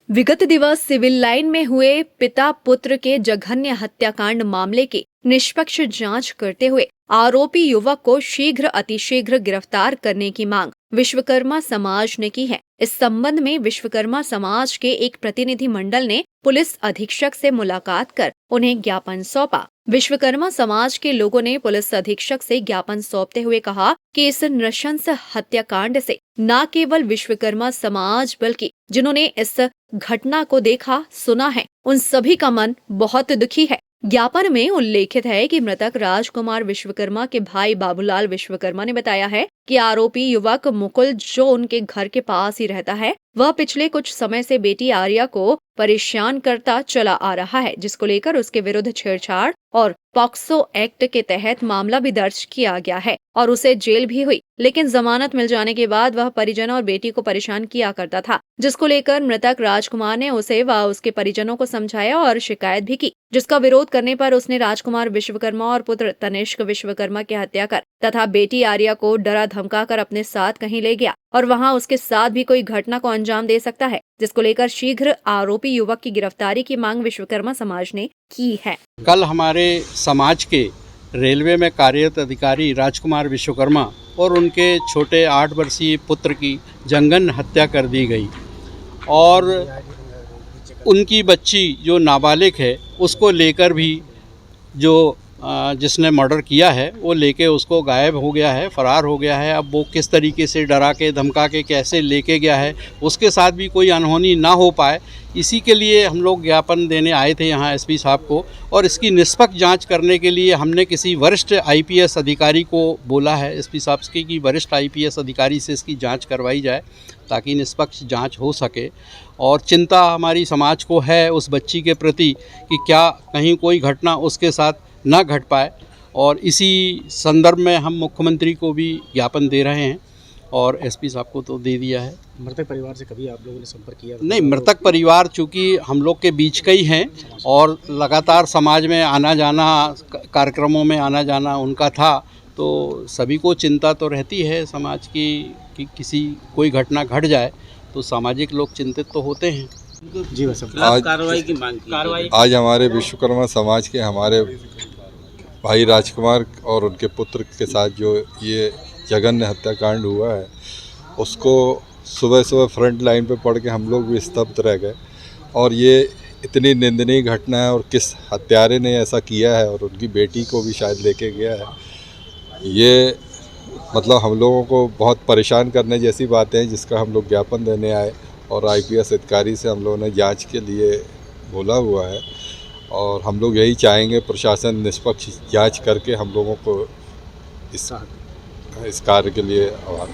विगत दिवस civil line में हुए पिता पुत्र के जघन्य हत्याकांड मामले की निष्पक्ष जांच करते हुए आरोपी युवक को शीघ्र अतिशीघ्र गिरफ्तार करने की मांग विश्वकर्मा समाज ने की है। इस संबंध में विश्वकर्मा समाज के एक प्रतिनिधि मंडल ने पुलिस अधीक्षक से मुलाकात कर उन्हें ज्ञापन सौंपा। विश्वकर्मा समाज के लोगों ने पुलिस अधीक्षक से ज्ञापन सौंपते हुए कहा कि इस नृशंस हत्याकांड से न केवल विश्वकर्मा समाज बल्कि जिन्होंने इस घटना को देखा सुना है उन सभी का मन बहुत दुखी है। ज्ञापन में उल्लेखित है कि मृतक राजकुमार विश्वकर्मा के भाई बाबूलाल विश्वकर्मा ने बताया है कि आरोपी युवक मुकुल जो उनके घर के पास ही रहता है वह पिछले कुछ समय से बेटी आर्या को परेशान करता चला आ रहा है, जिसको लेकर उसके विरुद्ध छेड़छाड़ और पॉक्सो एक्ट के तहत मामला भी दर्ज किया गया है और उसे जेल भी हुई, लेकिन जमानत मिल जाने के बाद वह परिजनों और बेटी को परेशान किया करता था, जिसको लेकर मृतक राजकुमार ने उसे व उसके परिजनों को समझाया और शिकायत भी की, जिसका विरोध करने पर उसने राजकुमार विश्वकर्मा और पुत्र तनिष्क विश्वकर्मा की हत्या कर तथा बेटी आर्या को डरा धमका कर अपने साथ कहीं ले गया और वहां उसके साथ भी कोई घटना को अंजाम दे सकता है, जिसको लेकर शीघ्र आरोपी युवक की गिरफ्तारी की मांग विश्वकर्मा समाज ने की है। कल हमारे समाज के रेलवे में कार्यरत अधिकारी राजकुमार विश्वकर्मा और उनके छोटे 8 वर्षीय पुत्र की जघन्य हत्या कर दी गई और उनकी बच्ची जो नाबालिग है उसको लेकर भी जो जिसने मर्डर किया है वो लेके उसको गायब हो गया है, फरार हो गया है। अब वो किस तरीके से डरा के धमका के कैसे लेके गया है, उसके साथ भी कोई अनहोनी ना हो पाए, इसी के लिए हम लोग ज्ञापन देने आए थे यहाँ एसपी साहब को। और इसकी निष्पक्ष जांच करने के लिए हमने किसी वरिष्ठ आईपीएस अधिकारी को बोला है एसपी साहब से कि वरिष्ठ आईपीएस अधिकारी से इसकी जांच करवाई जाए ताकि निष्पक्ष जांच हो सके। और चिंता हमारी समाज को है उस बच्ची के प्रति कि क्या कहीं कोई घटना उसके साथ ना घट पाए, और इसी संदर्भ में हम मुख्यमंत्री को भी ज्ञापन दे रहे हैं और एसपी साहब को तो दे दिया है। मृतक परिवार से कभी आप लोगों ने संपर्क किया? नहीं, मृतक परिवार चूँकि हम लोग के बीच का ही हैं और लगातार समाज में आना जाना, कार्यक्रमों में आना जाना उनका था, तो सभी को चिंता तो रहती है समाज की कि किसी कोई घटना घट जाए तो सामाजिक लोग चिंतित तो होते हैं। जी बस कार्रवाई की मांग की। आज हमारे विश्वकर्मा समाज के हमारे भाई राजकुमार और उनके पुत्र के साथ जो ये जघन्य हत्याकांड हुआ है उसको सुबह सुबह फ्रंट लाइन पे पढ़ के हम लोग भी स्तब्ध रह गए। और ये इतनी निंदनीय घटना है और किस हत्यारे ने ऐसा किया है और उनकी बेटी को भी शायद लेके गया है, ये मतलब हम लोगों को बहुत परेशान करने जैसी बातें हैं, जिसका हम लोग ज्ञापन देने आए और आईपीएस अधिकारी से हम लोगों ने जांच के लिए बोला हुआ है। और हम लोग यही चाहेंगे प्रशासन निष्पक्ष जांच करके हम लोगों को इस कार्य के लिए आभार।